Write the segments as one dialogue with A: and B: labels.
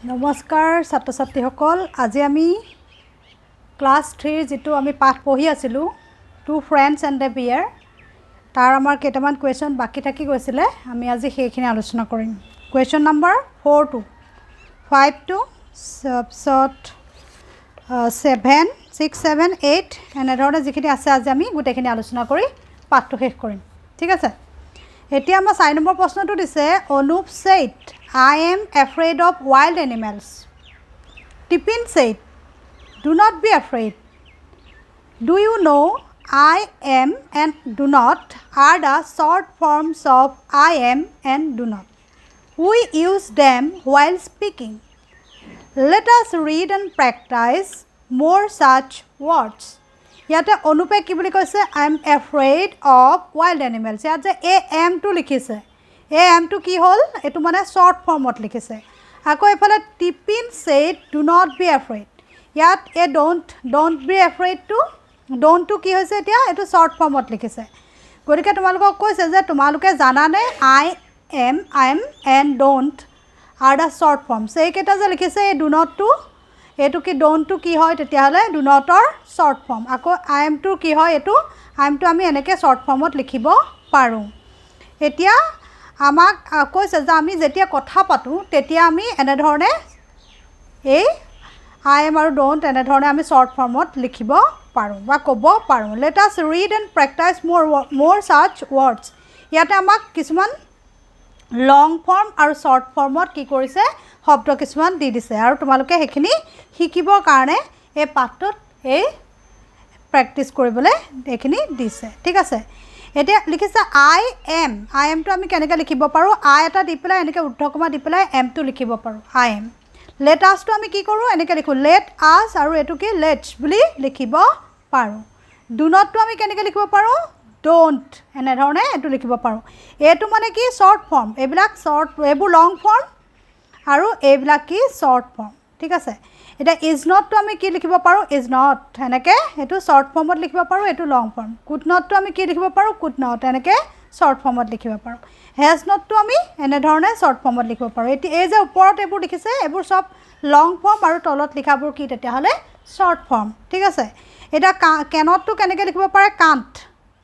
A: नमस्कार छात्र छात्रीসকল আজি আমি ক্লাস 3 যেটো আমি পাঠ পঢ়ি আছিলো টু ফ্ৰেন্ডছ এণ্ড দ্য বিয়াৰ তাৰ আমাৰ কেইটামান কোৱেশ্চন বাকি থাকি গৈছিলে আমি আজি সেইখিনি আলোচনা কৰিম কোৱেশ্চন নম্বৰ 4 to 5 to 7 6 7 8 এনেধৰণে যিখিনি আছে আজি আমি গোটেইখিনি আলোচনা কৰি পাঠটো শেষ কৰিম ঠিক আছে এতিয়া আমাৰ 4 নম্বৰ প্ৰশ্নটো দিছে Anup said I am afraid of wild animals. Tipin said, do not be afraid. Do you know I am and do not are the short forms of I am and do not. We use them while speaking. Let us read and practice more such words. Yata Onupe ki boli koise I am afraid of wild animals. Yata a am to likhise. A am to ki hol etu mane short form ot likhise ako efale Tipin said do not be afraid yat a don't be afraid to don't to ki hoise etia etu short form ot likhise gorike tumalok koise je tumaluke janane I am and don't are the short form sei keta je likhise do not to etu ki don't to ki hoy tetia hole do not or short form ako I am to ki hoy etu I am to ami eneke short form ot likhibo paru etia আমাক কৈছে যে আমি যেতিয়া কথা পাতো তেতিয়া আমি এনে ধৰণে এই I am আৰু don't এনে ধৰণে আমি শৰ্ট ফৰ্মত লিখিব পাৰো বা ক'ব পাৰো let us read and practice more such words ইয়াতে আমাক কিছুমান লং ফৰ্ম আৰু শৰ্ট ফৰ্মত কি কৰিছে শব্দ কিছুমান দি দিছে আৰু তোমালোকে হেখিনি শিকিবৰ কাৰণে এই পাঠটোত এই প্ৰেক্টিস কৰিবলৈ হেখিনি দিছে ঠিক আছে এতিয়া লিখিছে I am to আমি কেনেকৈ লিখিব পাৰো I এটা দি পেলাই এনেকৈ উদ্ধকমা দি পেলাই am to লিখিব পাৰো I am let us to আমি কি কৰো এনেকৈ লিখো let us আৰু এটো কি let's বুলি লিখিব পাৰো do not to আমি কেনেকৈ লিখিব পাৰো don't এনে ধৰণে এটো লিখিব পাৰো এটো মানে কি শৰ্ট ফৰ্ম এবিলাক শৰ্ট এবোৰ লং ফৰ্ম আৰু এবিলাক কি শৰ্ট ফৰ্ম ঠিক আছে এটা is not to আমি কি লিখিব পাৰো is not এনেকে এটো শৰ্ট ফৰ্মত লিখিব পাৰো এটো লং ফৰ্ম could not to আমি কি লিখিব পাৰো could not এনেকে শৰ্ট ফৰ্মত লিখিব পাৰো has not to আমি এনে ধৰণে শৰ্ট ফৰ্মত লিখিব পাৰো এটি এই যে ওপৰত এবোৰ লিখিছে এবোৰ সব লং ফৰ্ম আৰু তলত লিখাবোৰ কি তেতিয়া হলে শৰ্ট ফৰ্ম ঠিক আছে এটা cannot to কেনেকে লিখিব পাৰে can't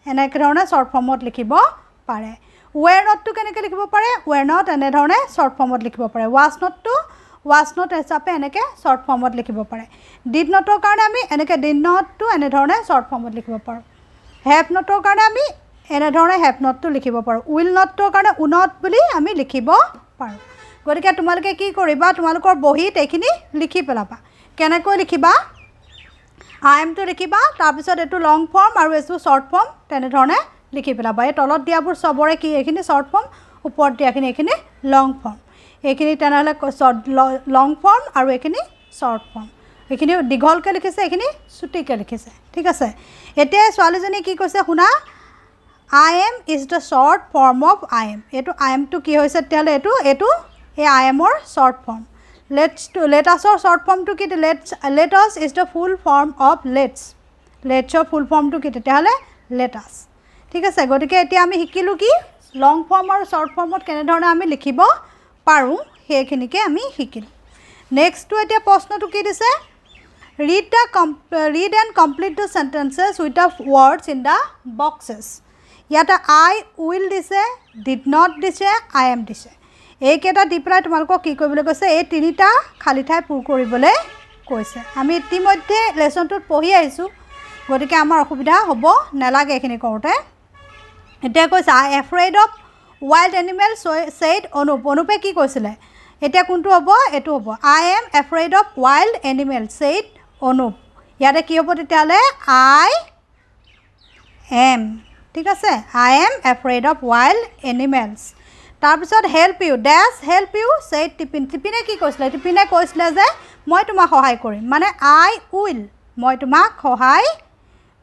A: এনেকে ধৰণে শৰ্ট ফৰ্মত লিখিব পাৰে were not to কেনেকে লিখিব পাৰে were not এনে ধৰণে শৰ্ট ফৰ্মত লিখিব পাৰে was not হিচাপে এনেকে শৰ্ট ফৰ্মত লিখিব পাৰে did not ৰ কাৰণে আমি এনেকে did not to এনে ধৰণে শৰ্ট ফৰ্মত লিখিব পাৰো have not ৰ কাৰণে আমি এনে ধৰণে have not to লিখিব পাৰো will not ৰ কাৰণে would not বুলি আমি লিখিব পাৰো গতিকে তোমালোকে কি কৰিবা তোমালোকৰ বহিত এখিনি লিখি পেলাবা কেনেকৈ লিখিবা I am to লিখিবা তাৰ পিছত এটো লং ফৰ্ম আৰু এটো শৰ্ট ফৰ্ম তেনে ধৰণে লিখি পেলাবা এই তলত দিয়াবোৰ সবৰে কি এখিনি শৰ্ট ফৰ্ম ওপৰত দিয়াখিনি এখিনি লং ফৰ্ম এখিনি তেনহলে লং ফৰ্ম আৰু এখিনি শৰ্ট ফৰ্ম এখিনি দীঘলকে লিখিছে এখিনি ছুটিকে লিখিছে ঠিক আছে এতিয়া ছোৱালীজনী কি কৈছে শুনা I am is the short form of I am এটো I am to কি হৈছে তেলে এটো এই I am ৰ short form let us ৰ short form to কি let us is the full form of let's ৰ full form to কি তেলে let us ঠিক আছে গতিকে এতিয়া আমি শিকিলো কি লং ফৰ্ম আৰু শৰ্ট ফৰ্মত কেনে ধৰণে আমি লিখিব পাৰো হেখিনিকে আমি শিকিল নেক্সট টু এতিয়া প্ৰশ্নটো কি দিছে read and complete the sentences with the words in the boxes ইয়াতে I will দিছে did not দিছে I am দিছে এই কেটা দি পেলাই তোমালোকক কি কৰিবলৈ কৈছে এই তিনিটা খালি ঠাই পূৰ কৰিবলৈ কৈছে আমি ইতিমধ্যে লেসনটোত পঢ়ি আহিছো গতিকে আমাৰ অসুবিধা হ'ব নালাগে এখিনি কৰোতে এতিয়া কৈছে I afraid of wild animals said অনুপে কি কৈছিলে এতিয়া কোনটো হ'ব এটো হ'ব I am afraid of wild animals said Anup ইয়াতে কি হ'ব তেতিয়ালে I am ঠিক আছে I am afraid of wild animals তাৰ পিছত help you said Tipine কি কৈছিলে Tipine কৈছিলে যে মই তোমাক সহায় কৰিম মানে I will মই তোমাক সহায়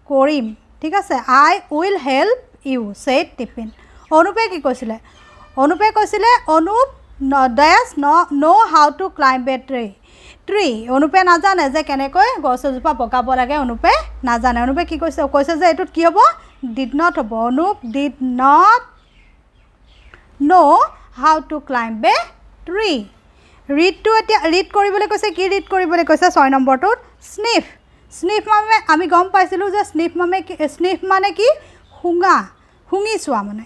A: কৰিম ঠিক আছে I will help you said Tipin অনুপে কি কৈছিলে অনুপে কৈছিলে Anup does not know how to climb a tree অনুপে নাজানে যে কেনেকৈ গছজোপা বগাব লাগে অনুপে নাজানে অনুপে কি কৈছে যে এটোত কি হ'ব did not হ'ব Anup did not know how to climb a tree ৰিডটো এতিয়া ৰিড কৰিবলৈ কৈছে কি ৰিড কৰিবলৈ কৈছে 6 নম্বৰটোত স্নিফ স্নিফ মানে আমি গম পাইছিলোঁ যে স্নিফ মানে কি শুঙা শুঙি চোৱা মানে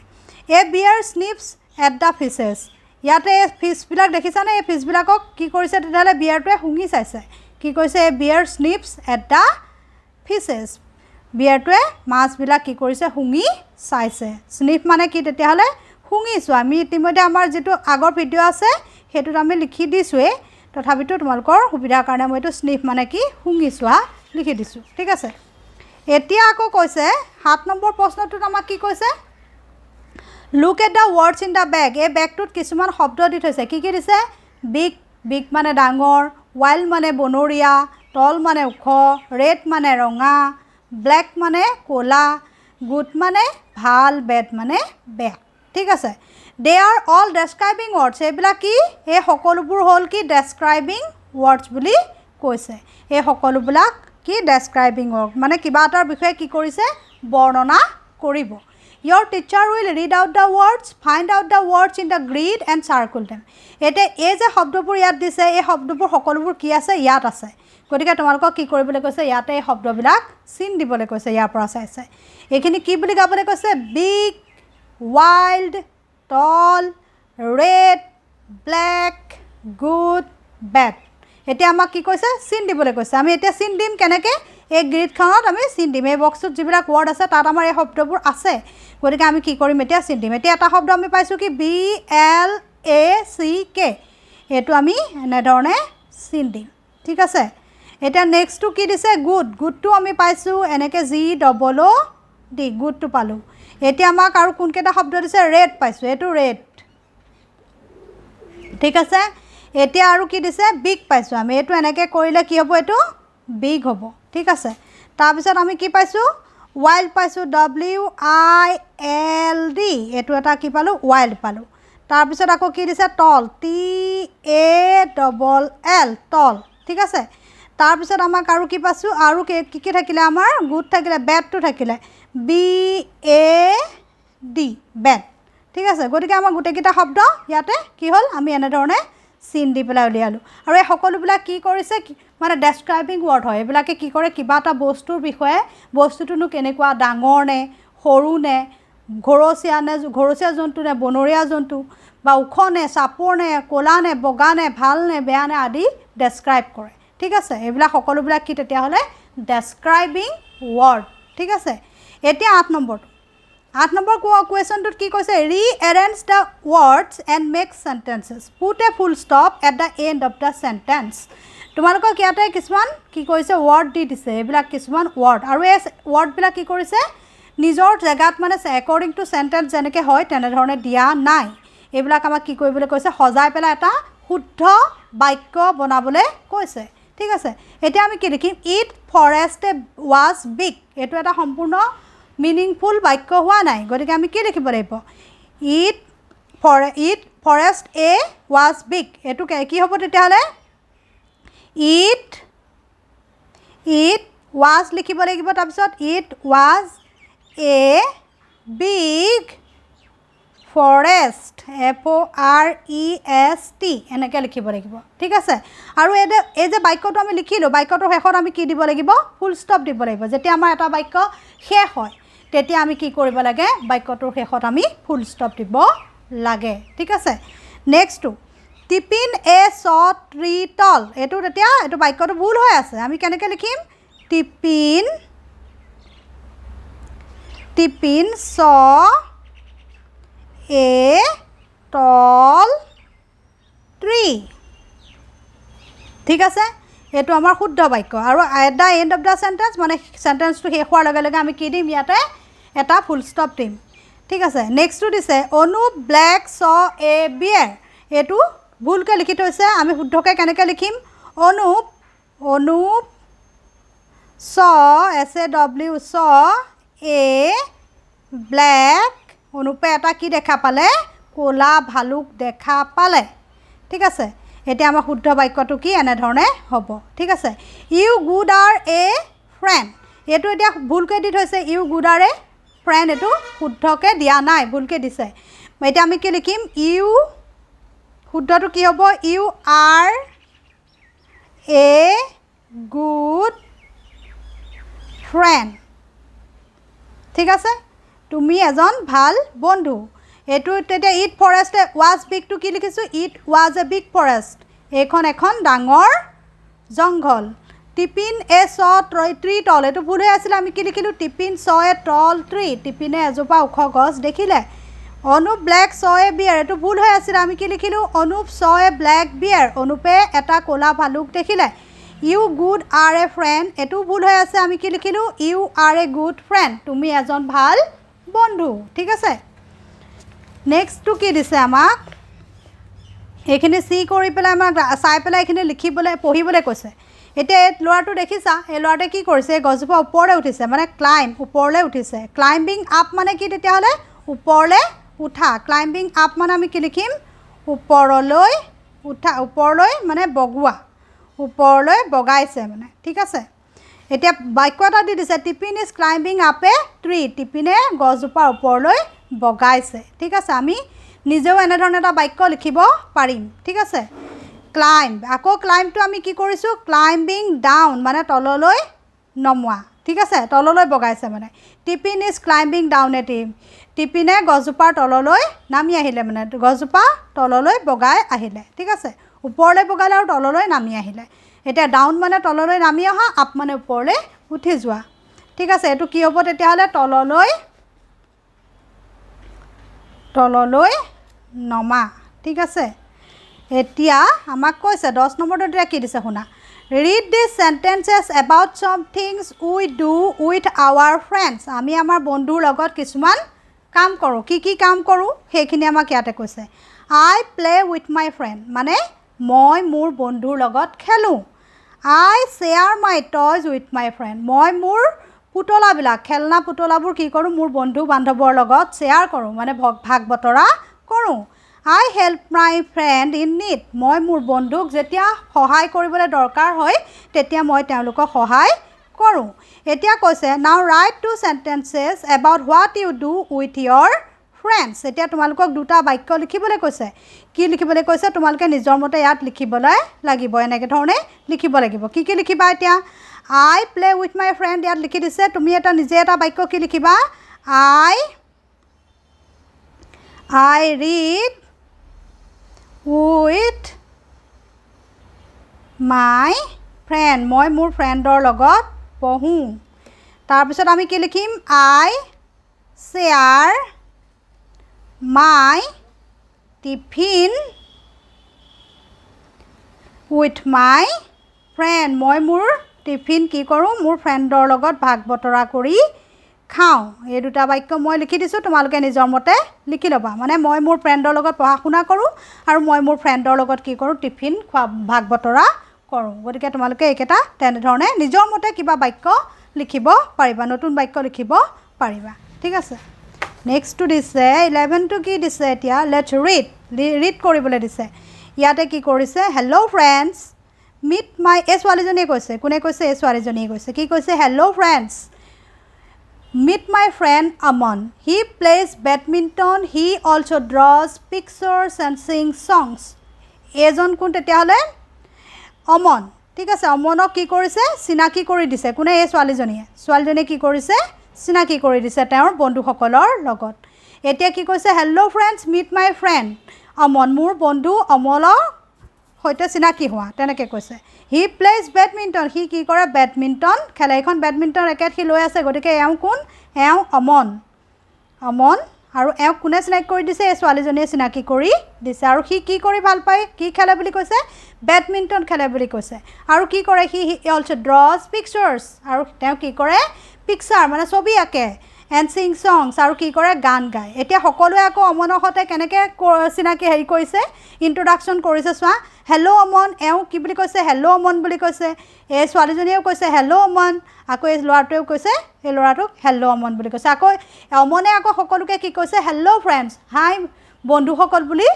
A: এ বিয়াৰ স্নিফছ এট দ্য ফিছেছ ইয়াতে এই ফিছবিলাক দেখিছানে এই ফিছবিলাকক কি কৰিছে তেতিয়াহ'লে বিয়াৰটোৱে শুঙি চাইছে কি কৈছে এ বিয়াৰ স্নিফছ এট দ্য ফিছেছ বিয়াৰটোৱে মাছবিলাক কি কৰিছে শুঙি চাইছে স্নিফ মানে কি তেতিয়াহ'লে শুঙি চোৱা আমি ইতিমধ্যে আমাৰ যিটো আগৰ ভিডিঅ' আছে সেইটোত আমি লিখি দিছোঁৱেই তথাপিতো তোমালোকৰ সুবিধাৰ কাৰণে মই এইটো স্নিফ মানে কি শুঙি চোৱা লিখি দিছোঁ ঠিক আছে এতিয়া আকৌ কৈছে 7 নম্বৰ প্ৰশ্নটোত আমাক কি কৈছে look at the words in the bag এই বেগটোত কিছুমান শব্দ দি থৈছে কি দিছে বিগ বিগ মানে ডাঙৰ ৱাইল্ড মানে বনৰীয়া টল মানে ওখ ৰেড মানে ৰঙা ব্লেক মানে ক'লা গুড মানে ভাল বেড মানে বেয়া ঠিক আছে দে আৰ অল ডেছক্ৰাইবিং ৱৰ্ডছ এইবিলাক কি এই সকলোবোৰ হ'ল কি ডেছক্ৰাইবিং ৱৰ্ডছ বুলি কৈছে এই সকলোবিলাক কি ডেছক্ৰাইবিং ৱৰ্ড মানে কিবা এটাৰ বিষয়ে কি কৰিছে বৰ্ণনা কৰিব your teacher will read out the words find out the words in the grid and circle them এতে এই যে শব্দবোৰ ইয়াত দিছে এই শব্দবোৰ সকলোবোৰ কি আছে ইয়াত আছে গতিকে তোমালোকক কি কৰিবলৈ কৈছে ইয়াতে এই শব্দবিলাক চিন দিবলৈ কৈছে ইয়াৰ পৰা চাইছে এইখিনি কি বুলি গাবলৈ কৈছে big wild tall red black good bad এতিয়া আমাক কি কৈছে চিন দিবলৈ কৈছে আমি এতিয়া চিন দিম কেনেকৈ এই গ্ৰিডখনত আমি চিন দিম এই বক্সটোত যিবিলাক ৱৰ্ড আছে তাত আমাৰ এই শব্দবোৰ আছে গতিকে আমি কি কৰিম এতিয়া চিন দিম এতিয়া এটা শব্দ আমি পাইছোঁ কি BLACK এইটো আমি এনেধৰণে চিন দিম ঠিক আছে এতিয়া নেক্সটটো কি দিছে গুড গুডটো আমি পাইছোঁ এনেকৈ GOOD গুডটো পালোঁ এতিয়া আমাক আৰু কোনকেইটা শব্দ দিছে ৰেড পাইছোঁ এইটো ৰেড ঠিক আছে এতিয়া আৰু কি দিছে বিগ পাইছোঁ আমি এইটো এনেকৈ কৰিলে কি হ'ব এইটো বিগ হ'ব ঠিক আছে তাৰপিছত আমি কি পাইছোঁ ৱাইল্ড পাইছোঁ WILD এইটো এটা কি পালোঁ ৱাইল্ড পালোঁ তাৰপিছত আকৌ কি দিছে টল TALL টল ঠিক আছে তাৰপিছত আমাক আৰু কি পাইছোঁ আৰু কি থাকিলে আমাৰ গুড থাকিলে বেডটো থাকিলে BAD বেড ঠিক আছে গতিকে আমাৰ গোটেইকেইটা শব্দ ইয়াতে কি হ'ল আমি এনেধৰণে চিন দি পেলাই উলিয়ালোঁ আৰু এই সকলোবিলাক কি কৰিছে মানে ডেছক্ৰাইবিং ৱৰ্ড হয় এইবিলাকে কি কৰে কিবা এটা বস্তুৰ বিষয়ে বস্তুটোনো কেনেকুৱা ডাঙৰ নে সৰু নে ঘৰচীয়া জন্তু নে বনৰীয়া জন্তু বা ওখ নে চাপৰ নে ক'লা নে বগা নে ভাল নে বেয়া নে আদি ডেছক্ৰাইব কৰে ঠিক আছে এইবিলাক সকলোবিলাক কি তেতিয়াহ'লে ডেছক্ৰাইবিং ৱৰ্ড ঠিক আছে এতিয়া 8 নম্বৰ কুৱেশ্যনটোত কি কৈছে rearrange the words and make sentences put a full stop at the end of the sentence তোমালোকক ইয়াতে কিছুমান কি কৰিছে ৱৰ্ড দি দিছে এইবিলাক কিছুমান ৱৰ্ড আৰু এই ৱৰ্ডবিলাক কি কৰিছে নিজৰ জেগাত মানে একৰ্ডিং টু চেণ্টেন্স যেনেকৈ হয় তেনেধৰণে দিয়া নাই এইবিলাক আমাক কি কৰিবলৈ কৈছে সজাই পেলাই এটা শুদ্ধ বাক্য বনাবলৈ কৈছে ঠিক আছে এতিয়া আমি কি লিখিম ইট ফৰেষ্ট ৱাজ বিগ এইটো এটা সম্পূৰ্ণ মিনিংফুল বাক্য হোৱা নাই গতিকে আমি কি লিখিব লাগিব ইট ফৰেষ্ট ৱাজ বিগ এইটো কি হ'ব তেতিয়াহ'লে ইট ৱাজ লিখিব লাগিব তাৰপিছত it was a big forest FOREST এনেকৈ লিখিব লাগিব ঠিক আছে আৰু এই যে বাক্যটো আমি লিখিলোঁ বাক্যটোৰ শেষত আমি কি দিব লাগিব ফুল ষ্টপ দিব লাগিব যেতিয়া আমাৰ এটা বাক্য শেষ হয় তেতিয়া আমি কি কৰিব লাগে বাক্যটোৰ শেষত আমি ফুল ষ্টপ দিব লাগে ঠিক আছে নেক্সটটো টিপিন এ চ ট্ৰি টল এইটো তেতিয়া এইটো বাক্যটো ভুল হৈ আছে আমি কেনেকৈ লিখিম টিপিন চ এ টল ট্ৰি ঠিক আছে এইটো আমাৰ শুদ্ধ বাক্য আৰু at the end of the sentence মানে চেণ্টেন্সটো শেষ হোৱাৰ লগে লগে আমি কি দিম ইয়াতে এটা ফুল ষ্টপ দিম ঠিক আছে নেক্সটটো দিছে অনুপ ব্লেক চ এ বিয়েৰ এইটো ভুলকৈ লিখি থৈছে আমি শুদ্ধকৈ কেনেকৈ লিখিম অনুপ চ SAW চ এ ব্লেক অনুপে এটা কি দেখা পালে ক'লা ভালুক দেখা পালে ঠিক আছে এতিয়া আমাৰ শুদ্ধ বাক্যটো কি এনেধৰণে হ'ব ঠিক আছে U good are a friend এইটো এতিয়া ভুলকৈ দি থৈছে U good are a friend এইটো শুদ্ধকৈ দিয়া নাই ভুলকৈ দিছে এতিয়া আমি কি লিখিম ইউ শুদ্ধটো কি হ'ব you are a good friend ঠিক আছে তুমি এজন ভাল বন্ধু এইটো তেতিয়া ইট ফৰেষ্ট ৱাজ বিগটো কি লিখিছোঁ it was a big forest এইখন এখন ডাঙৰ জংঘল টিপিন এ চ ট্ৰি তল এইটো ভুল হৈ আছিলে আমি কি লিখিলোঁ টিপিন চ এ টল ট্ৰি টিপিনে এজোপা ওখ গছ দেখিলে অনুপ ব্লেক চ এ বিয়াৰ এইটো ভুল হৈ আছিলে আমি কি লিখিলোঁ অনুপ চ এ ব্লেক বিয়াৰ অনুপে এটা ক'লা ভালুক দেখিলে you good are a friend এইটো ভুল হৈ আছে আমি কি লিখিলোঁ you are a good friend তুমি এজন ভাল বন্ধু ঠিক আছে নেক্সটটো কি দিছে আমাক এইখিনি চি কৰি পেলাই আমাক চাই পেলাই এইখিনি লিখিবলৈ পঢ়িবলৈ কৈছে এতিয়া এই ল'ৰাটো দেখিছা এই ল'ৰাটোৱে কি কৰিছে এই গছজোপা ওপৰলৈ উঠিছে মানে ক্লাইম্ব ওপৰলৈ উঠিছে ক্লাইম্বিং আপ মানে কি তেতিয়াহ'লে ওপৰলৈ উঠা ক্লাইম্বিং আপ মানে আমি কি লিখিম ওপৰলৈ উঠা ওপৰলৈ মানে বগোৱা ওপৰলৈ বগাইছে মানে ঠিক আছে এতিয়া বাক্য এটা দি দিছে Tipin is climbing up a tree টিপিনে গছজোপাৰ ওপৰলৈ বগাইছে ঠিক আছে আমি নিজেও এনেধৰণে এটা বাক্য লিখিব পাৰিম ঠিক আছে ক্লাইম্ব আকৌ ক্লাইম্বটো আমি কি কৰিছোঁ ক্লাইম্বিং ডাউন মানে তললৈ নমোৱা ঠিক আছে তললৈ বগাইছে মানে Tipin is climbing down a tree টিপিনে গছজোপাৰ তললৈ নামি আহিলে মানে গছজোপা তললৈ বগাই আহিলে ঠিক আছে ওপৰলৈ বগালে আৰু তললৈ নামি আহিলে এতিয়া ডাউন মানে তললৈ নামি অহা আপ মানে ওপৰলৈ উঠি যোৱা ঠিক আছে এইটো কি হ'ব তেতিয়াহ'লে তললৈ নমা ঠিক আছে এতিয়া আমাক কৈছে 10 নম্বৰটো এতিয়া কি দিছে শুনা read these sentences about some things we do with our friends আমি আমাৰ বন্ধুৰ লগত কিছুমান কাম কৰোঁ কি কাম কৰোঁ সেইখিনি আমাক ইয়াতে কৈছে I play with my friend মানে মই মোৰ বন্ধুৰ লগত খেলোঁ I share my toys with my friend মই মোৰ পুতলাবিলাক খেলনা পুতলাবোৰ কি কৰোঁ মোৰ বন্ধু বান্ধৱৰ লগত শ্বেয়াৰ কৰোঁ মানে ভাগ বতৰা কৰোঁ I help my friend in need মই মোৰ বন্ধুক যেতিয়া সহায় কৰিবলৈ দৰকাৰ হয় তেতিয়া মই তেওঁলোকক সহায় কৰোঁ এতিয়া কৈছে now write two sentences about what you do with your friends এতিয়া তোমালোকক দুটা বাক্য লিখিবলৈ কৈছে কি লিখিবলৈ কৈছে তোমালোকে নিজৰ মতে ইয়াত লিখিবলৈ লাগিব এনেকৈ ধৰণে লিখিব লাগিব কি লিখিবা এতিয়া আই প্লে উইথ মাই ফ্ৰেণ্ড ইয়াত লিখি দিছে তুমি এটা নিজে এটা বাক্য কি লিখিবা I read with my friend মই মোৰ ফ্ৰেণ্ডৰ লগত পঢ়োঁ তাৰপিছত আমি কি লিখিম I share my tiffin with my friend মই মোৰ টিফিন কি কৰোঁ মোৰ ফ্ৰেণ্ডৰ লগত ভাগ বতৰা কৰি খাওঁ এই দুটা বাক্য মই লিখি দিছোঁ তোমালোকে নিজৰ মতে লিখি ল'বা মানে মই মোৰ ফ্ৰেণ্ডৰ লগত পঢ়া শুনা কৰোঁ আৰু মই মোৰ ফ্ৰেণ্ডৰ লগত কি কৰোঁ টিফিন খোৱা ভাগ বতৰা কৰোঁ গতিকে তোমালোকে এইকেইটা তেনেধৰণে নিজৰ মতে কিবা বাক্য লিখিব পাৰিবা নতুন বাক্য লিখিব পাৰিবা ঠিক আছে নেক্সটটো দিছে 11টো কি দিছে এতিয়া লেটছ ৰিড কৰিবলৈ দিছে ইয়াতে কি কৰিছে হেল্ল' ফ্ৰেণ্ডছ মিট মাই এই ছোৱালীজনীয়ে কৈছে কোনে কৈছে এই ছোৱালীজনীয়ে কৈছে কি কৈছে hello' friends meet my friend Aman he plays badminton he also' draws pictures and sing songs এইজন কোন তেতিয়াহ'লে অমন ঠিক আছে অমনক কি কৰিছে চিনাকি কৰি দিছে কোনে এই ছোৱালীজনীয়ে কি কৰিছে চিনাকি কৰি দিছে তেওঁৰ বন্ধুসকলৰ লগত এতিয়া কি কৈছে hello' friends meet my friend অমন মোৰ বন্ধু অমলৰ সৈতে চিনাকি হোৱা তেনেকৈ কৈছে হি প্লেজ বেডমিণ্টন সি কি কৰে বেডমিণ্টন খেলে এইখন বেডমিণ্টন ৰেকেট সি লৈ আছে গতিকে এওঁ কোন এওঁ অমন আৰু এওঁক কোনে চিনাকি কৰি দিছে এই ছোৱালীজনীয়ে চিনাকি কৰি দিছে আৰু সি কি কৰি ভাল পায় কি খেলে বুলি কৈছে বেডমিণ্টন খেলে বুলি কৈছে আৰু কি কৰে সি অলছ' ড্ৰজ পিকচাৰ্ছ আৰু তেওঁ কি কৰে পিকচাৰ মানে ছবি আঁকে এণ্ড ছিং ছংছ আৰু কি কৰে গান গায় এতিয়া সকলোৱে আকৌ অমনৰ সৈতে কেনেকৈ চিনাকি কৰিছে ইণ্ট্ৰডাকশ্যন কৰিছে চোৱা হেল্ল' অমন এওঁ কি বুলি কৈছে হেল্ল' অমন বুলি কৈছে এই ছোৱালীজনীয়েও কৈছে হেল্ল' অমন আকৌ এই ল'ৰাটোৱেও কৈছে এই ল'ৰাটোক হেল্ল' অমন বুলি কৈছে আকৌ অমনে আকৌ সকলোকে কি কৈছে হেল্ল' ফ্ৰেণ্ডছ হাই বন্ধুসকল বুলি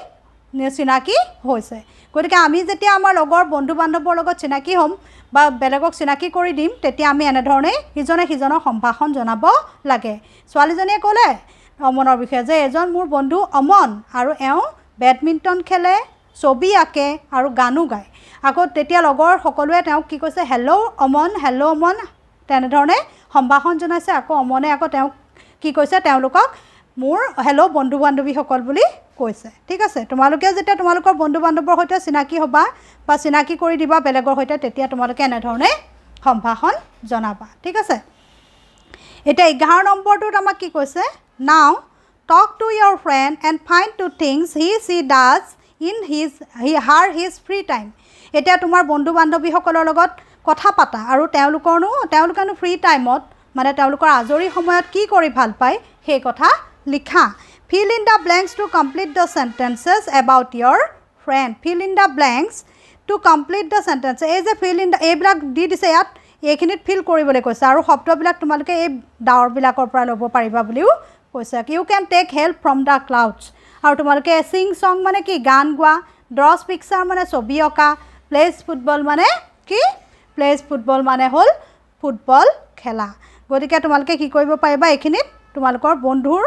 A: চিনাকি হৈছে গতিকে আমি যেতিয়া আমাৰ লগৰ বন্ধু বান্ধৱৰ লগত চিনাকি হ'ম বা বেলেগক চিনাকি কৰি দিম তেতিয়া আমি এনেধৰণেই ইজনে সিজনক সম্ভাষণ জনাব লাগে ছোৱালীজনীয়ে ক'লে অমনৰ বিষয়ে যে এজন মোৰ বন্ধু অমন আৰু এওঁ বেডমিণ্টন খেলে ছবি আঁকে আৰু গানো গায় আকৌ তেতিয়া লগৰ সকলোৱে তেওঁক কি কৈছে হেল্ল' অমন তেনেধৰণে সম্ভাষণ জনাইছে আকৌ অমনে আকৌ তেওঁক কি কৈছে তেওঁলোকক মোৰ হেল্ল' বন্ধু বান্ধৱীসকল বুলি কৈছে ঠিক আছে তোমালোকে যেতিয়া তোমালোকৰ বন্ধু বান্ধৱৰ সৈতে চিনাকি হ'বা বা চিনাকি কৰি দিবা বেলেগৰ সৈতে তেতিয়া তোমালোকে এনেধৰণে সম্ভাষণ জনাবা ঠিক আছে এটা 11 নম্বৰটোত আমাক কি কৈছে নাও talk to your friend and find two things he she does in his free time এটা তোমাৰ বন্ধু বান্ধৱীসকলৰ লগত কথা পাতা আৰু তেওঁলোকেনো ফ্ৰী টাইমত মানে তেওঁলোকৰ আজৰি সময়ত কি কৰি ভাল পায় সেই কথা লিখা fill in the blanks to complete the sentences about your friend fill in the blanks to complete the sentence এই যে fill in the এইবিলাক দি দিছে ইয়াত এইখিনিত ফিল কৰিবলৈ কৈছে আৰু শব্দবিলাক তোমালোকে এই ডাৱৰবিলাকৰ পৰা ল'ব পাৰিবা বুলিও কৈছে you can take help from the clouds আৰু তোমালোকে সিং সং মানে কি গান গোৱা ড্ৰছ পিকচাৰ মানে ছবি অঁকা প্লেজ ফুটবল মানে কি প্লেজ ফুটবল মানে হ'ল ফুটবল খেলা গতিকে তোমালোকে কি কৰিব পাৰিবা এইখিনিত তোমালোকৰ বন্ধুৰ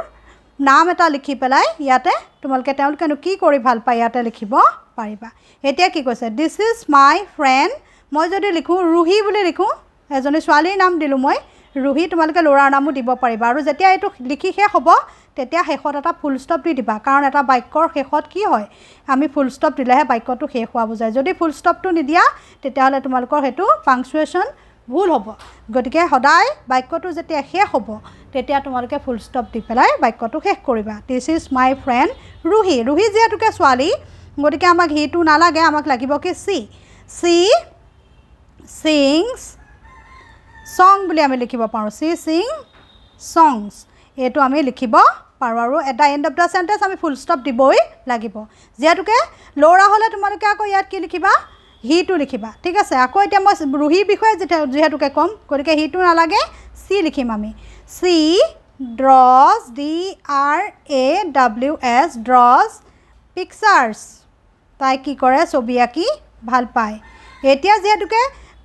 A: নাম এটা লিখি পেলাই ইয়াতে তোমালোকে তেওঁলোকেনো কি কৰি ভাল পায় ইয়াতে লিখিব পাৰিবা এতিয়া কি কৈছে দিছ ইজ মাই ফ্ৰেণ্ড মই যদি লিখোঁ ৰুহি বুলি লিখোঁ এজনী ছোৱালীৰ নাম দিলোঁ মই ৰুহি তোমালোকে ল'ৰাৰ নামো দিব পাৰিবা আৰু যেতিয়া এইটো লিখি শেষ হ'ব তেতিয়া শেষত এটা ফুল ষ্টপ দি দিবা কাৰণ এটা বাক্যৰ শেষত কি হয় আমি ফুল ষ্টপ দিলেহে বাক্যটো শেষ হোৱা বুজায় যদি ফুল ষ্টপটো নিদিয়া তেতিয়াহ'লে তোমালোকৰ সেইটো পাংচুৱেশ্যন ভুল হ'ব গতিকে সদায় বাক্যটো যেতিয়া শেষ হ'ব তেতিয়া তোমালোকে ফুল ষ্টপ দি পেলাই বাক্যটো শেষ কৰিবা this is my friend Ruhi Ruhi যিহেতুকে ছোৱালী গতিকে আমাক হিটো নালাগে আমাক লাগিব কি চি sings song বুলি আমি লিখিব পাৰোঁ she sing songs এইটো আমি লিখিব পাৰোঁ আৰু at the end of the sentence আমি ফুল ষ্টপ দিবই লাগিব যিহেতুকে ল'ৰা হ'লে তোমালোকে আকৌ ইয়াত কি লিখিবা হিটো লিখিবা ঠিক আছে আকৌ এতিয়া মই ৰুহিৰ বিষয়ে যিহেতুকে ক'ম গতিকে হিটো নালাগে চি লিখিম আমি C draws DRAWS draws pictures তাই কি কৰে ছবি আঁকি ভাল পায় এতিয়া যিহেতুকে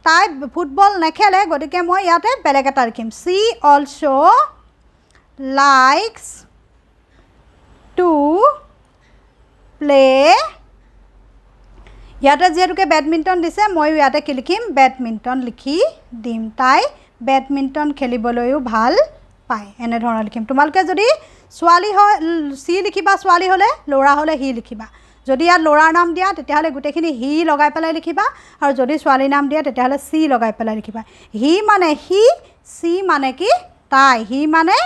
A: তাই ফুটবল নেখেলে গতিকে মই ইয়াতে বেলেগ এটা লিখিম C also' likes to play ইয়াতে যিহেতুকে বেডমিণ্টন দিছে ময়ো ইয়াতে কি লিখিম বেডমিণ্টন লিখি দিম তাই বেডমিণ্টন খেলিবলৈও ভাল পায় এনেধৰণৰ লিখিম তোমালোকে যদি ছোৱালী হয় চি লিখিবা ছোৱালী হ'লে ল'ৰা হ'লে হি লিখিবা যদি ইয়াত ল'ৰাৰ নাম দিয়া তেতিয়াহ'লে গোটেইখিনি হি লগাই পেলাই লিখিবা আৰু যদি ছোৱালীৰ নাম দিয়া তেতিয়াহ'লে চি লগাই পেলাই লিখিবা হি মানে হি চি মানে কি তাই হি মানে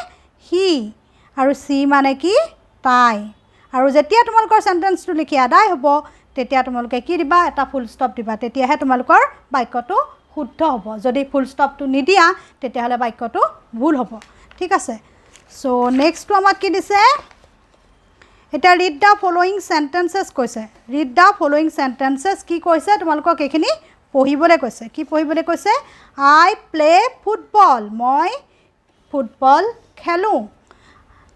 A: হি আৰু চি মানে কি তাই আৰু যেতিয়া তোমালোকৰ চেণ্টেঞ্চটো লিখি আদায় হ'ব তেতিয়া তোমালোকে কি দিবা এটা ফুল ষ্টপ দিবা তেতিয়াহে তোমালোকৰ বাক্যটো শুদ্ধ হ'ব যদি ফুল ষ্টপটো নিদিয়া তেতিয়াহ'লে বাক্যটো ভুল হ'ব ঠিক আছে চ' নেক্সটটো আমাক কি দিছে এটা ৰিড দ্য ফলোয়িং সেন্টেন্সেস কৈছে ৰিড দ্য ফলোয়িং সেন্টেন্সেস কি কৈছে তোমালোকক এইখিনি পঢ়িবলৈ কৈছে কি পঢ়িবলৈ কৈছে আই প্লে ফুটবল মই ফুটবল খেলোঁ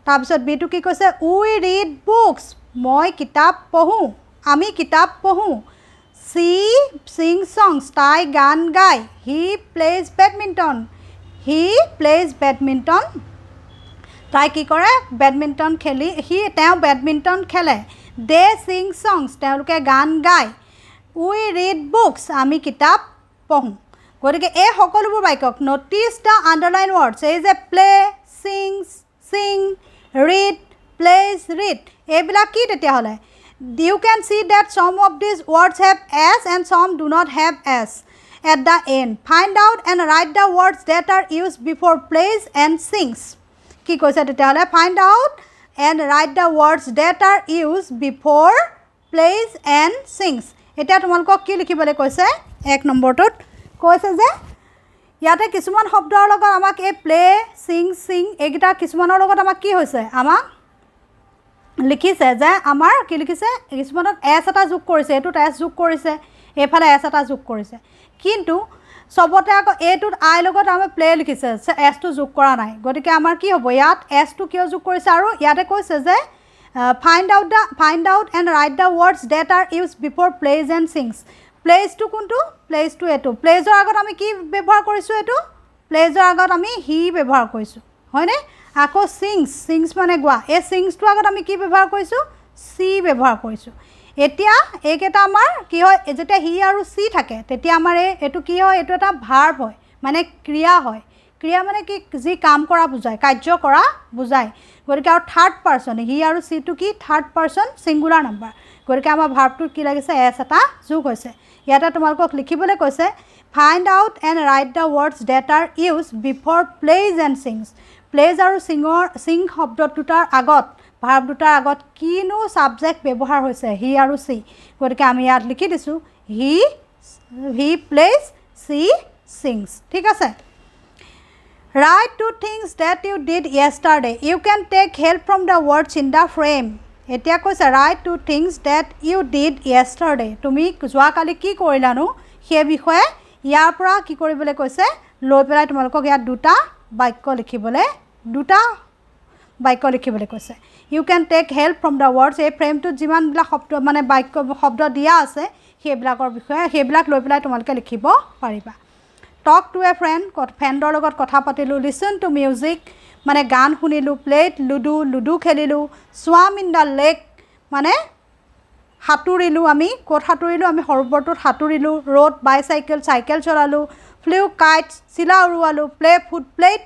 A: তাৰপিছত বিটো কি কৈছে উই ৰিড বুকছ মই কিতাপ পঢ়োঁ আমি কিতাপ পঢ়োঁ সি সিং সংস তাই গান গায় হি প্লেজ বেডমিণ্টন তাই কি কৰে বেডমিণ্টন খেলি তেওঁ বেডমিণ্টন খেলে দে সিং সংস তেওঁলোকে গান গায় উই ৰিড বুকছ আমি কিতাপ পঢ়োঁ গতিকে এই সকলোবোৰ বাক্যক ন'টিছ দ্য আণ্ডাৰলাইন ৱৰ্ডছ এই যে play sing read plays read এইবিলাক কি তেতিয়াহ'লে you can see that some of these words have s and some do not have s at the end find out and write the words that are used before plays and sings কি কৈছে তেতিয়াহ'লে find out and write the words that are used before plays and sings এতিয়া তোমালোকক কি লিখিবলৈ কৈছে এক নম্বৰটোত কৈছে যে ইয়াতে কিছুমান শব্দৰ লগত আমাক এই প্লে সিং এইকেইটা কিছুমানৰ লগত আমাক কি হৈছে আমাক লিখিছে যে আমাৰ কি লিখিছে কিছুমানত এছ এটা যোগ কৰিছে এইটোত এছ যোগ কৰিছে এইফালে এছ এটা যোগ কৰিছে কিন্তু সবতে আকৌ এইটোত আই লগত আমাৰ প্লে লিখিছে এছটো যোগ কৰা নাই গতিকে আমাৰ কি হ'ব ইয়াত এছটো কিয় যোগ কৰিছে আৰু ইয়াতে কৈছে যে find out and write the words that are use before plays and sings প্লেজটো কোনটো প্লেজটো এইটো প্লেজৰ আগত আমি কি ব্যৱহাৰ কৰিছোঁ এইটো প্লেজৰ আগত আমি হি ব্যৱহাৰ কৰিছোঁ হয়নে আকৌ সিংছ মানে গোৱা এই সিংছটোৰ আগত আমি কি ব্যৱহাৰ কৰিছোঁ চি ব্যৱহাৰ কৰিছোঁ এতিয়া এইকেইটা আমাৰ কি হয় যেতিয়া হি আৰু সি থাকে তেতিয়া আমাৰ এইটো কি হয় এইটো এটা ভাৰ্ব হয় মানে ক্ৰিয়া হয় ক্ৰিয়া মানে কি যি কাম কৰা বুজায় কাৰ্য কৰা বুজায় গতিকে আৰু থাৰ্ড পাৰ্চন হি আৰু সিটো কি থাৰ্ড পাৰ্চন সিঙ্গুলাৰ নাম্বাৰ গতিকে আমাৰ ভাৰ্বটোত কি লাগিছে এছ এটা যোগ হৈছে ইয়াতে তোমালোকক লিখিবলৈ কৈছে find out and write the words that are use before plays and sings plays আৰু ছিং শব্দ দুটাৰ আগত ভাৰ্ব দুটাৰ আগত কিনো ছাবজেক্ট ব্যৱহাৰ হৈছে হি আৰু সি গতিকে আমি ইয়াত লিখি দিছোঁ হি প্লেজ সি ছিংছ ঠিক আছে Write 2 things that you did yesterday. You can take help from the words in the frame. এতিয়া কৈছে write 2 things that you did yesterday. তুমি যোৱাকালি কি কৰিলানো সেই বিষয়ে ইয়াৰ পৰা কি কৰিবলৈ কৈছে লৈ পেলাই তোমালোকক ইয়াত দুটা বাক্য লিখিবলৈ কৈছে You can take help from the words. এই ফ্ৰেমটোত যিমানবিলাক শব্দ মানে বাক্য শব্দ দিয়া আছে সেইবিলাকৰ বিষয়ে সেইবিলাক লৈ পেলাই তোমালোকে লিখিব পাৰিবা Talk to a friend, ফ্ৰেণ্ডৰ লগত কথা পাতিলোঁ listen to music মানে গান শুনিলোঁ played লুডু খেলিলোঁ swam in the lake মানে সাঁতুৰিলোঁ আমি ক'ত সাঁতুৰিলোঁ আমি সৰোবৰটোত সাঁতুৰিলোঁ rode bicycle চাইকেল চলালোঁ flew kites চিলা উৰুৱালোঁ played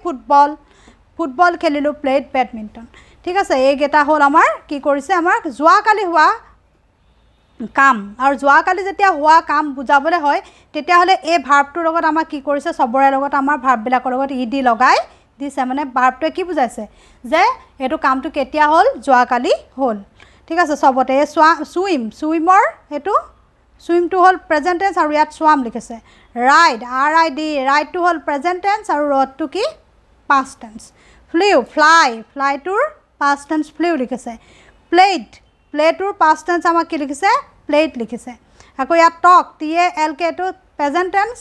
A: ফুটবল খেলিলোঁ played badminton ঠিক আছে এইকেইটা হ'ল আমাৰ কি কৰিছে আমাৰ যোৱাকালি হোৱা কাম আৰু যোৱাকালি যেতিয়া হোৱা কাম বুজাবলৈ হয় তেতিয়াহ'লে এই ভাৰ্বটোৰ লগত আমাৰ কি কৰিছে সবৰে লগত আমাৰ ভাৰ্ববিলাকৰ লগত ইডি লগাই দিছে মানে ভাৰ্বটোৱে কি বুজাইছে যে এইটো কামটো কেতিয়া হ'ল যোৱাকালি হ'ল ঠিক আছে সবতে এই সুইমৰ এইটো সুইমটো হ'ল প্ৰেজেণ্ট টেন্স আৰু ইয়াত স্বাম লিখিছে ৰাইড ৰাইডটো হ'ল প্ৰেজেণ্ট টেন্স আৰু ৰডটো কি পাষ্ট টেন্স ফ্লাইটোৰ পাষ্ট টেন্স ফ্লিউ লিখিছে প্লেটোৰ পাষ্ট টেন্স আমাক কি লিখিছে প্লেট লিখিছে আকৌ ইয়াত টক TALK টো প্ৰেজেণ্ট টেন্স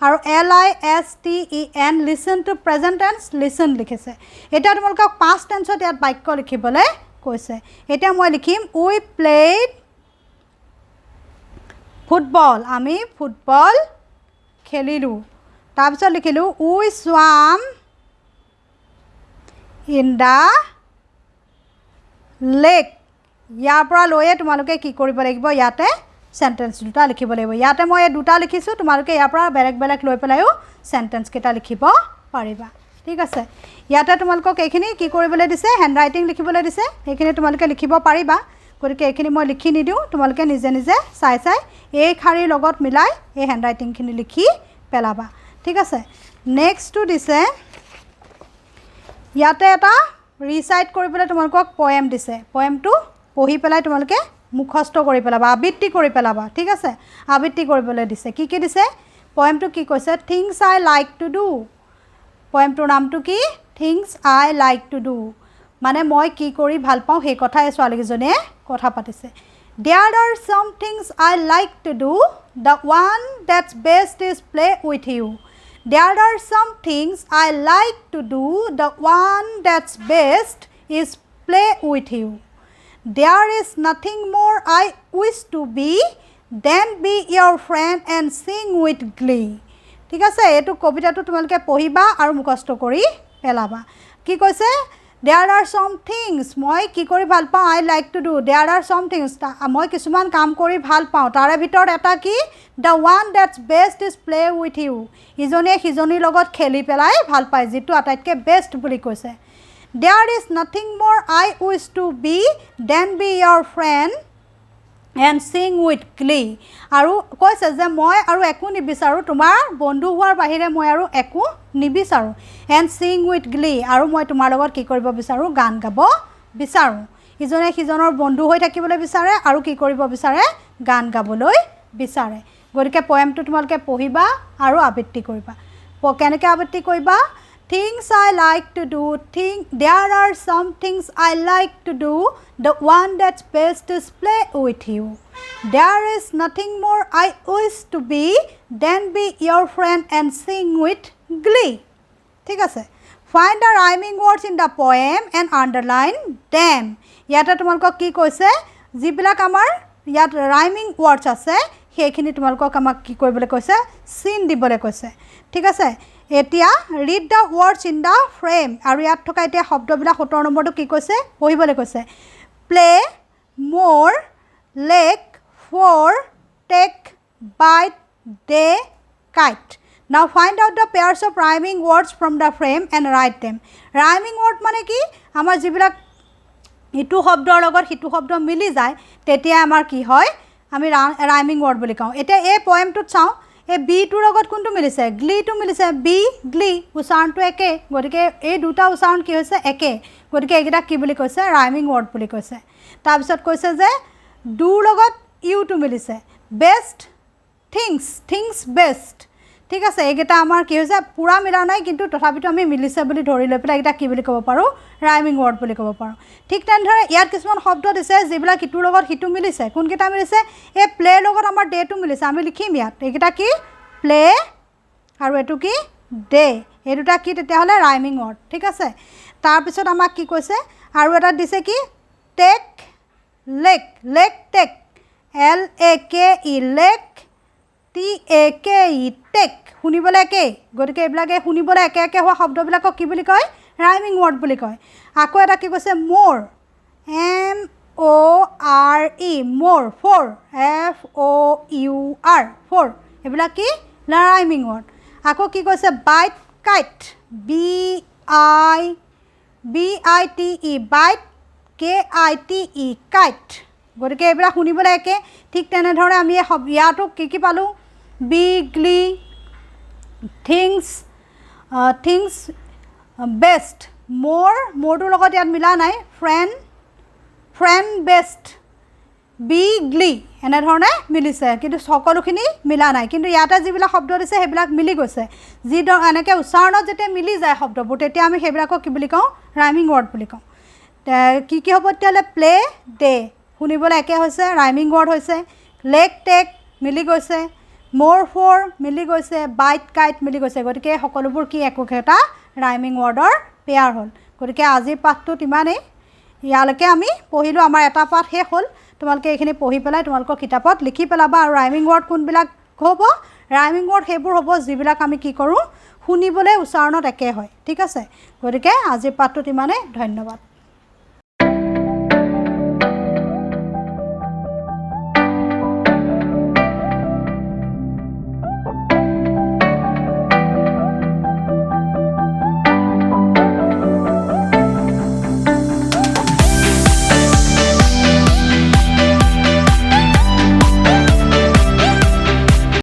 A: আৰু LISTEN listen to present tense listen লিখিছে এটা তোমালোকক পাষ্ট টেন্সত ইয়াত বাক্য লিখিবলৈ কৈছে এতিয়া মই লিখিম উই প্লেড ফুটবল আমি ফুটবল খেলিলোঁ তাৰপিছত লিখিলোঁ উই swam in the lake ইয়াৰ পৰা লৈয়ে তোমালোকে কি কৰিব লাগিব ইয়াতে সেন্টেন্স দুটা লিখিব লাগিব ইয়াতে মই দুটা লিখিছোঁ তোমালোকে ইয়াৰ পৰা বেলেগ লৈ পেলাইও সেন্টেন্স কেইটা লিখিব পাৰিবা ঠিক আছে ইয়াতে তোমালোকক এইখিনি কি কৰিবলৈ দিছে হ্যান্ড ৰাইটিং লিখিবলৈ দিছে এইখিনি তোমালোকে লিখিব পাৰিবা গতিকে এইখিনি মই লিখি নিদিওঁ তোমালোকে নিজে চাই এই শাৰীৰ লগত মিলাই এই হ্যান্ড ৰাইটিংখিনি লিখি পেলাবা ঠিক আছে নেক্সটটো দিছে ইয়াতে এটা ৰিচাইট কৰিবলৈ তোমালোকক পয়েম দিছে পয়েমটো পঢ়ি পেলাই তোমালোকে মুখস্থ কৰি পেলাবা আবৃত্তি কৰি পেলাবা ঠিক আছে আবৃত্তি কৰিবলৈ দিছে কি দিছে পয়েমটো কি কৈছে things I like to do পয়েমটোৰ নামটো কি things I like to do মানে মই কি কৰি ভাল পাওঁ সেই কথাই ছোৱালীজনীয়ে কথা পাতিছে There are some things I like to do. The one that's best is play with you. There are some things I like to do. The one that's best is play with you. There is nothing more I wish to be than be your friend and sing with glee. ঠিক আছে এইটো কবিতাটো তোমালোকে পঢ়িবা আৰু মুখস্থ কৰি পেলাবা কি কৈছে There are some things মই কি কৰি ভাল পাওঁ I like to do There are some things মই কিছুমান কাম কৰি ভাল পাওঁ তাৰে ভিতৰত এটা কি The one that's best is play with you ইজনে সিজনীৰ লগত খেলি পেলাই ভাল পায় যেটো আটাইতকৈ বেষ্ট বুলি কৈছে There is nothing more I wish to be than be your friend and sing with glee আৰু কৈছে যে মই আৰু একো নিবিচাৰো তোমাৰ বন্ধু হোৱাৰ বাহিৰে মই আৰু একো নিবিচাৰো and sing with glee আৰু মই তোমাৰ লগত কি কৰিব বিচাৰো গান গাব বিচাৰো ইজনে সিজনৰ বন্ধু হৈ থাকিবলৈ বিচাৰে আৰু কি কৰিব বিচাৰে গান গাবলৈ বিচাৰে গতিকে পয়েমটো তোমালোকে পঢ়িবা আৰু আবৃত্তি কৰিবা কেনেকৈ আবৃত্তি কৰিবা Things I like to do, there are some things I like to do. The one that's best is play with you. There is nothing more I wish to be than be your friend and sing with glee. ঠিক আছে Find the rhyming words in the poem and underline them. ইয়াতে তোমালোকক কি কৈছে যিবিলাক আমাৰ ইয়াত rhyming words আছে সেইখিনি তোমালোকক আমাক কি কৰিবলৈ কৈছে চিন দিবলৈ কৈছে ঠিক আছে এতিয়া read the words in the frame আৰু ইয়াত থকা এতিয়া শব্দবিলাক 17 নম্বৰটো কি কৈছে পঢ়িবলৈ কৈছে play more lake for, take, bite, day, kite. Now find out the pairs of rhyming words from the frame and write them. Rhyming word মানে কি আমাৰ যিবিলাক ইটো শব্দৰ লগত সিটো শব্দ মিলি যায় তেতিয়া আমাৰ কি হয় আমি rhyming word বুলি কওঁ এটা এই পয়েমটোত চাওঁ এই বি টোৰ লগত কোনটো মিলিছে গ্লি টো মিলিছে বি গ্লি উচ্চাৰণটো একে গতিকে এই দুটা উচ্চাৰণ কি হৈছে একে গতিকে এইটা কি বুলি কৈছে rhyming word বুলি কৈছে তাৰ পিছত কৈছে যে ডুৰ লগত ইউ টো মিলিছে বেষ্ট থিংস বেষ্ট ঠিক আছে এইটা আমাৰ কি হৈছে পুৰা মিলা নাই কিন্তু তথাপিতো আমি মিলিছে বুলি ধৰি লৈ পেলাই এটা কি বুলি ক'ব পাৰো rhyming word বুলি ক'ব পাৰো ঠিক তেনেদৰে ইয়াত কিছুমান শব্দ দিছে যিবিলাক ইটোৰ লগত হিটো মিলিছে কোন কেইটা মিলিছে এই প্লে লগত আমাৰ ডে টো মিলিছে আমি লিখিম ইয়াত এইটা কি প্লে আৰু এটো কি ডে এই দুটা কি তেতিয়া হলে rhyming word ঠিক আছে তাৰ পিছত আমাক কি কৈছে আৰু এটা দিছে কি take lake take L A K E lake T A K E take শুনিবলে একে গতিকে এইবিলাকে শুনিবলে একে একে হোৱা শব্দবিলাকক কি বুলি কয় rhyming word বুলি কয় আকৌ এটা কি কৈছে more M O R E more for F O U R for এইবিলাক কি rhyming word আকৌ কি কৈছে bite kite B I T E bite K I T E kite গতিকে এইবিলাক শুনিবলে একে ঠিক তেনে ধৰণে আমি ইয়াটো কি পালো bigly things best more টোৰ লগত ইয়াত মিলা নাই friend best bigly এনে ধৰণে মিলিছে কিন্তু সকলোখিনি মিলা নাই কিন্তু ইয়াতে যিবিলাক শব্দ দিছে সেইবিলাক মিলি গৈছে যি এনেকে উচ্চাৰণত যেতিয়া মিলি যায় শব্দবোৰ তেতিয়া আমি সেইবিলাকক কি বুলি কওঁ rhyming word বুলি কওঁ কি হ'ব তেতিয়ালে প্লে ডে শুনিবলে একে হৈছে rhyming word হৈছে লেক টেক মিলি গৈছে more for মিলি গৈছে bite kite মিলি গৈছে গতিকে সকলোবোৰ কি একোটা rhyming wordৰ পেয়াৰ হ'ল গতিকে আজিৰ পাঠটোত ইমানেই ইয়ালৈকে আমি পঢ়িলো আমাৰ এটা পাঠ শেষ হ'ল তোমালোকে এইখিনি পঢ়ি পেলাই তোমালোকৰ কিতাপত লিখি পেলাবা আৰু rhyming word কোনবিলাক হ'ব rhyming word সেইবোৰ হ'ব যিবিলাক আমি কি কৰোঁ শুনিবলে উচ্চাৰণত একে হয় ঠিক আছে গতিকে আজিৰ পাঠটোত ইমানেই ধন্যবাদ